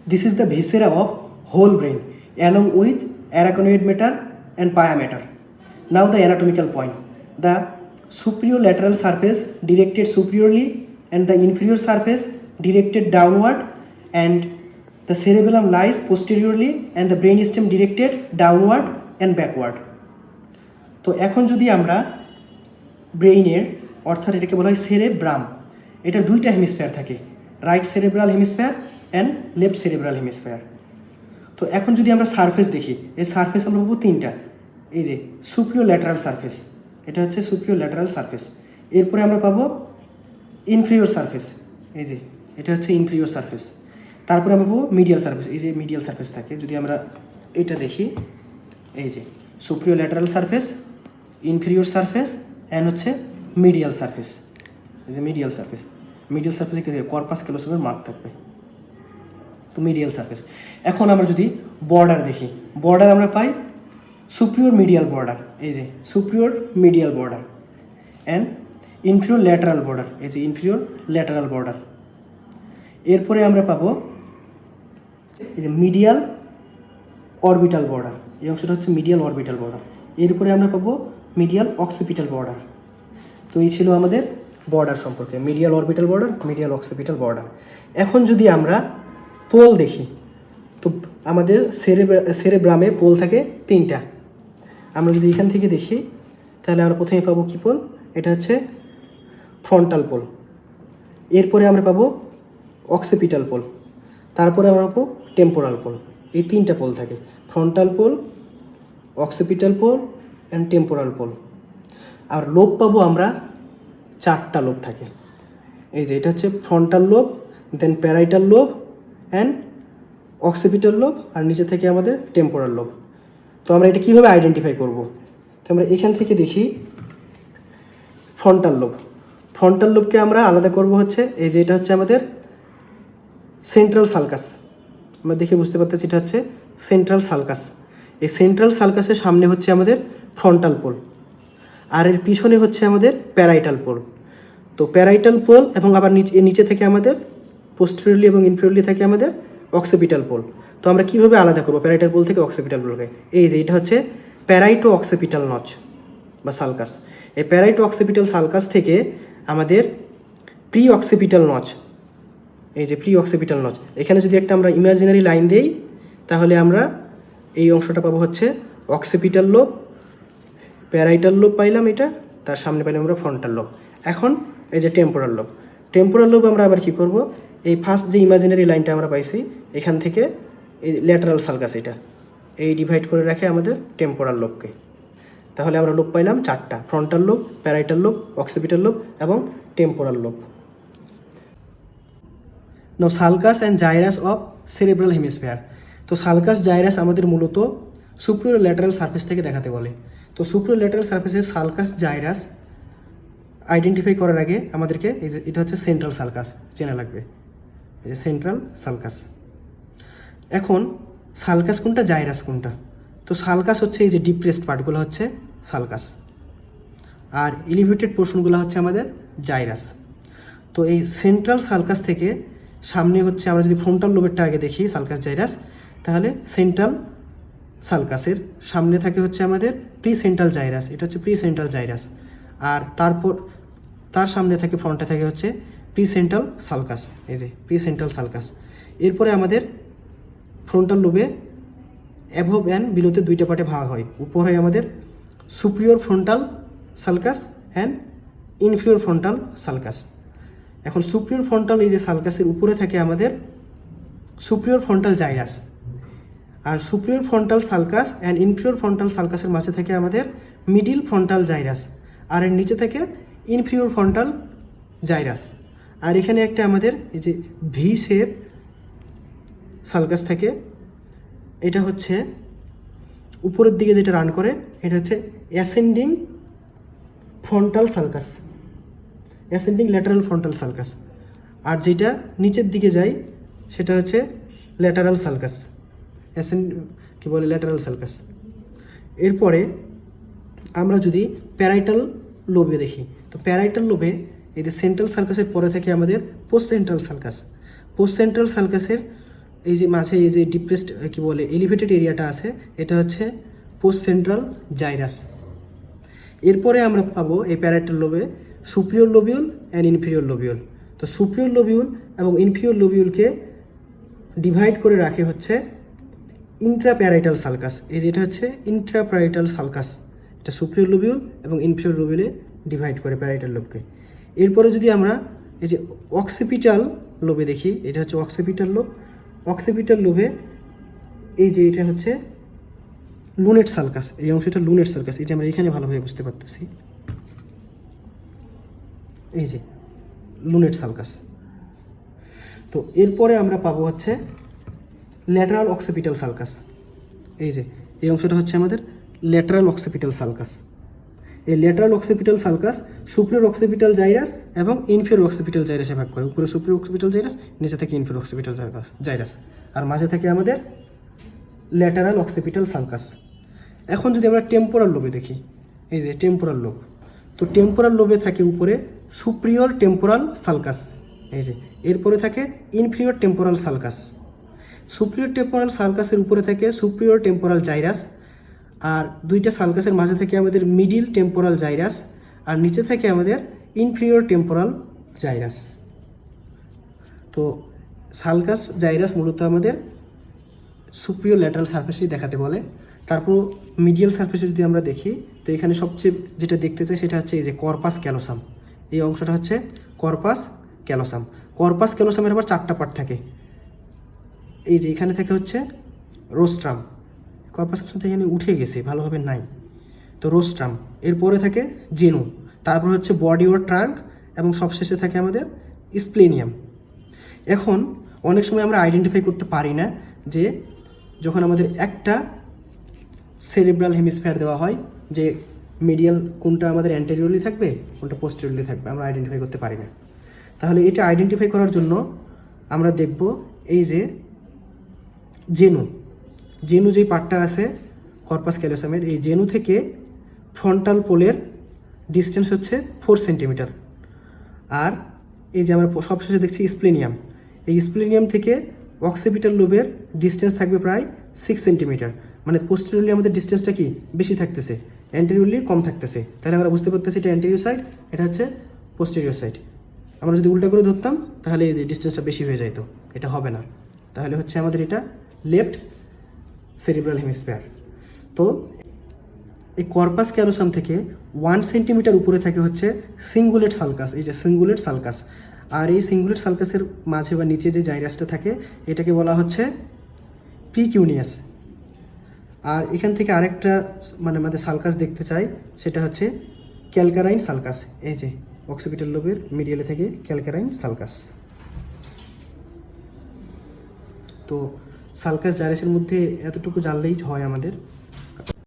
This is the viscera of whole brain along with arachnoid matter and pia matter. Now the anatomical point. The superior lateral surface directed superiorly and the inferior surface directed downward, and the cerebellum lies posteriorly and the brainstem directed downward and backward. তো এখন যদি আমরা ব্রেইনের অর্থাৎ এটাকে বলা হয় cerebrum, এটার দুইটা হেমিস্ফিয়ার থাকে, right cerebral hemisphere and left cerebral hemisphere. তো এখন যদি আমরা সারফেস দেখি, এই সারফেস আমরা পাবো তিনটা। এই যে সুপিরিয়র ল্যাটারাল সারফেস, এটা হচ্ছে সুপিরিয়র ল্যাটারাল সারফেস। এরপরে আমরা পাবো ইনফিরিয়র সারফেস, এই যে এটা হচ্ছে ইনফিরিয়র সারফেস। তারপরে আমরা পাবো মিডিয়াল সারফেস, এই যে মিডিয়াল সারফেস থাকে। যদি আমরা এটা দেখি, এই যে superior lateral surface, inferior surface and হচ্ছে মিডিয়াল সারফেস। এই যে মিডিয়াল সারফেস, মিডিয়াল সারফেসে কর্পাস ক্যালোসামের মার্ক থাকবে, তো মিডিয়াল সারফেস। এখন আমরা যদি বর্ডার দেখি, বর্ডার আমরা পাই সুপিরিয়র মিডিয়াল বর্ডার, এই যে superior medial border and inferior lateral border, এই যে ইনফিরিয়র ল্যাটারাল বর্ডার। এরপরে আমরা পাবো এই যে মিডিয়াল অরবিটাল বর্ডার, এই অংশটা হচ্ছে মিডিয়াল অরবিটাল বর্ডার। এরপরে আমরা পাবো মিডিয়াল অক্সিপিটাল বর্ডার। তো এই ছিল আমাদের বর্ডার সম্পর্কে, medial orbital border, medial occipital border. এখন যদি আমরা পোল দেখি, তো আমাদের সেরেব্রামে পোল থাকে তিনটা। আমরা যদি এখান থেকে দেখি তাহলে আমরা প্রথমে পাবো কি পোল, এটা হচ্ছে ফ্রন্টাল পোল। এরপরে আমরা পাবো অক্সিপিটাল পোল, তারপরে আমরা পাবো টেম্পোরাল পোল। এই তিনটা পোল থাকে, frontal pole, occipital pole and temporal pole. আর লোব পাবো আমরা চারটা লোব থাকে, এই যে এটা হচ্ছে frontal lobe, then parietal lobe and occipital lobe, আর নিচে থেকে আমাদের টেম্পোরাল লোব। তো আমরা এটা কীভাবে আইডেন্টিফাই করব? তো আমরা এখান থেকে দেখি ফ্রন্টাল লোব। ফ্রন্টাল লোবকে আমরা আলাদা করব হচ্ছে এই যে এটা হচ্ছে আমাদের সেন্ট্রাল সালকাস। আমরা দেখে বুঝতে পারতেছি এটা হচ্ছে সেন্ট্রাল সালকাস। এই সেন্ট্রাল সালকাসের সামনে হচ্ছে আমাদের ফ্রন্টাল পোল, আর এর পিছনে হচ্ছে আমাদের প্যারাইটাল পোল। তো প্যারাইটাল পোল এবং আবার নিচে থেকে আমাদের পোস্টেরিয়রলি এবং ইনফিরিয়রলি থাকে আমাদের অক্সিপিটাল পোল। তো আমরা কীভাবে আলাদা করবো প্যারাইটাল পোল থেকে অক্সিপিটাল পোলকে? এই যে এটা হচ্ছে প্যারাইটো অক্সিপিটাল নচ বা সালকাস। এই প্যারাইটো অক্সিপিটাল সালকাস থেকে আমাদের প্রি অক্সিপিটাল নচ, এই যে প্রি অক্সিপিটাল নচ, এখানে যদি একটা আমরা ইমাজিনারি লাইন দেই তাহলে আমরা এই অংশটা পাবো হচ্ছে অক্সিপিটাল লোব, প্যারাইটাল লোব পাইলাম, এটা তার সামনে পাইলাম আমরা ফ্রন্টাল লোব। এখন এই যে টেম্পোরাল লোব, টেম্পোরাল লোব আমরা আবার কী করব, এই ফার্স্ট যে ইমাজিনারি লাইনটা আমরা পাইছি এখান থেকে এই ল্যাটারাল সালকাস, এটা এই ডিভাইড করে রাখে আমাদের টেম্পোরাল লোবকে। তাহলে আমরা লোব পাইলাম চারটা, frontal lobe, parietal lobe, occipital lobe এবং temporal lobe. Now sulcus and gyrus of cerebral hemisphere. তো সালকাস জাইরাস আমাদের মূলত সুপিরিয়র ল্যাটারাল সারফেস থেকে দেখাতে বলে। তো সুপিরিয়র ল্যাটারাল সারফেসে সালকাস জাইরাস আইডেন্টিফাই করার আগে আমাদেরকে এই যে এটা হচ্ছে সেন্ট্রাল সালকাস চেনা লাগবে, এই যে সেন্ট্রাল সালকাস। এখন সালকাস কোনটা, জাইরাস কোনটা? তো সালকাস হচ্ছে এই যে ডিপ্রেসড পার্টগুলো হচ্ছে সালকাস, আর এলিভেটেড পোর্শনগুলো হচ্ছে আমাদের জাইরাস। তো এই সেন্ট্রাল সালকাস থেকে সামনে হচ্ছে আমরা যদি ফ্রন্টাল লোবেরটা আগে দেখি সালকাস জাইরাস, তাহলে সেন্ট্রাল সালকাসের সামনে থাকে হচ্ছে আমাদের প্রি সেন্ট্রাল জাইরাস, এটা হচ্ছে প্রি সেন্ট্রাল জাইরাস। আর তারপর তার সামনে থাকে ফ্রন্টে থাকে হচ্ছে প্রি সেন্ট্রাল সালকাস, এই যে প্রি সেন্ট্রাল সালকাস। এরপরে আমাদের ফ্রন্টাল লোবে অ্যাভব অ্যান্ড বিলোতে দুইটা পার্টে ভাগ হয়। উপর হয় আমাদের superior frontal sulcus and inferior frontal sulcus. এখন সুপিরিয়র ফ্রন্টাল এই যে সালকাসের উপরে থাকে আমাদের সুপিরিয়র ফ্রন্টাল জাইরাস, আর superior frontal sulcus and inferior frontal সালকাসের মাঝে থাকে আমাদের মিডিল ফ্রন্টাল জাইরাস, আর এর নিচে থাকে ইনফিরিয়র ফ্রন্টাল জাইরাস। আর এখানে একটা আমাদের এই যে ভি শেপ সালকাস থাকে, এটা হচ্ছে উপরের দিকে যেটা রান করে এটা হচ্ছে ascending frontal sulcus, ascending lateral frontal sulcus. আর যেটা নিচের দিকে যায় সেটা হচ্ছে ল্যাটারাল সালকাস, কি বলে ল্যাটারাল সালকাস। এরপরে আমরা যদি প্যারাইটাল লোবে দেখি, তো প্যারাইটাল লোবে এই যে সেন্ট্রাল সালকাসের পরে থেকে আমাদের post central sulcus. Post central সালকাসের এই যে মাঝে এই যে ডিপ্রেসড কি বলে এলিভেটেড এরিয়াটা আছে, এটা হচ্ছে পোস্ট সেন্ট্রাল জাইরাস। এরপরে আমরা পাবো এই প্যারাইটাল লোবে superior lobule and inferior lobule. তো সুপিরিয়র লোবিউল এবং ইনফিরিয়র লোবিউলকে ডিভাইড করে রাখে হচ্ছে ইন্ট্রাপ্যারাইটাল সালকাস। এই যেটা হচ্ছে ইন্ট্রাপ্যারাইটাল সালকাস, এটা সুপিরিয়র লোবিউল এবং ইনফিরিয়র লোবিউলে ডিভাইড করে প্যারাইটাল লোবকে। এরপরে যদি আমরা এই যে অক্সিপিটাল লোবে দেখি, এটা হচ্ছে অক্সিপিটাল লোব। অক্সিপিটাল লোবে এই যে এটা হচ্ছে লুনেট সালকাস, এই অংশটা লুনেট সালকাস, এটা আমরা এখানে ভালোভাবে বুঝতে পারতেছি। এই যে লুনেট সালকাস। তো এরপরে আমরা পাবো হচ্ছে ল্যাটারাল অক্সিপিটাল সালকাস। এই যে এই অংশটা হচ্ছে আমাদের ল্যাটারাল অক্সিপিটাল সালকাস। এই lateral occipital sulcus superior occipital gyrus এবং ইনফিরিয়র অক্সিপিটাল জাইরাসে ভাগ করে। উপরে সুপিরিয়র অক্সিপিটাল জাইরাস, নিচে থেকে ইনফিরিয়র অক্সিপিটাল জাইরাস, আর মাঝে থেকে আমাদের ল্যাটারাল অক্সিপিটাল সালকাস। এখন যদি আমরা টেম্পোরাল লোবে দেখি, এই যে টেম্পোরাল লোব, তো টেম্পোরাল লোবে থাকে উপরে সুপিরিয়র টেম্পোরাল সালকাস। এই যে এরপরে থাকে inferior temporal sulcus. Superior temporal সালকাসের উপরে থাকে সুপিরিয়র টেম্পোরাল জাইরাস, আর দুইটা সালকাসের মাঝে থেকে আমাদের মিডিল টেম্পোরাল জাইরাস, আর নিচে থেকে আমাদের ইনফিরিয়র টেম্পোরাল জাইরাস। তো সালকাস জাইরাস মূলত আমাদের সুপিরিয়র ল্যাটারাল সারফেসেই দেখাতে বলে। তারপর মিডিয়াল সারফেসে যদি আমরা দেখি, তো এখানে সবচেয়ে যেটা দেখতে চাই সেটা হচ্ছে এই যে কর্পাস ক্যালোসাম। এই অংশটা হচ্ছে কর্পাস ক্যালোসাম। কর্পাস ক্যালোসামের আবার 4টা পার্ট থাকে। এই যে এখানে থেকে হচ্ছে রোস্ট্রাম, কর্পাস ক্যালোসাম থেকে এখানে উঠে গেছে, ভালোভাবে নাই, তো রোস্ট্রাম। এরপরে থাকে জেনু, তারপর হচ্ছে বডি ওর ট্রাঙ্ক, এবং সবশেষে থাকে আমাদের স্প্লেনিয়াম। এখন অনেক সময় আমরা আইডেন্টিফাই করতে পারি না যে যখন আমাদের একটা সেরিব্রাল হেমিস্ফিয়ার দেওয়া হয় যে মিডিয়াল কোনটা আমাদের অ্যান্টেরিয়রলি থাকবে, কোনটা পোস্টেরিয়রলি থাকবে, আমরা আইডেন্টিফাই করতে পারি না। তাহলে এটা আইডেন্টিফাই করার জন্য আমরা দেখব এই যে জেনু যেই পার্টটা আছে কর্পাস ক্যালোসামের, এই জেনু থেকে ফ্রন্টাল পোলের ডিস্টেন্স হচ্ছে 4 সেন্টিমিটার। আর এই যে আমরা সবশেষে দেখছি স্প্লেনিয়াম, এই স্প্লেনিয়াম থেকে অক্সিপিটাল লোবের ডিস্টেন্স থাকবে প্রায় 6 সেন্টিমিটার। মানে পোস্টেরিয়রলি আমাদের ডিস্টেন্সটা কি বেশি থাকতেছে, অ্যান্টেরিয়রলি কম থাকতেছে। তাহলে আমরা বুঝতে পারতেছি এটা অ্যান্টেরিয়র সাইড, এটা হচ্ছে পোস্টেরিয়র সাইড। আমরা যদি উল্টা করে ধরতাম তাহলে এই ডিস্টেন্সটা বেশি হয়ে যেত, এটা হবে না। তাহলে হচ্ছে আমাদের এটা লেফট সেরিব্রাল হেমিস্ফিয়ার। তো এই কর্পাস ক্যালোসাম থেকে 1 সেন্টিমিটার উপরে থাকে হচ্ছে সিঙ্গুলেট সালকাস, এই যে সিঙ্গুলেট সালকাস। আর এই সিঙ্গুলেট সালকাসের মাঝে বা নিচে যে জাইরাসটা থাকে এটাকে বলা হচ্ছে প্রিকিউনিয়াস। আর এখান থেকে আরেকটা মানে আমাদের সালকাস দেখতে চাই, সেটা হচ্ছে ক্যালকারাইন সালকাস। এই যে অক্সিপিটাল লোবের মিডিয়ালে থেকে ক্যালকারাইন সালকাস। তো সালকাস জাইরাসের মধ্যে এতটুকু জানলেই হয় আমাদের।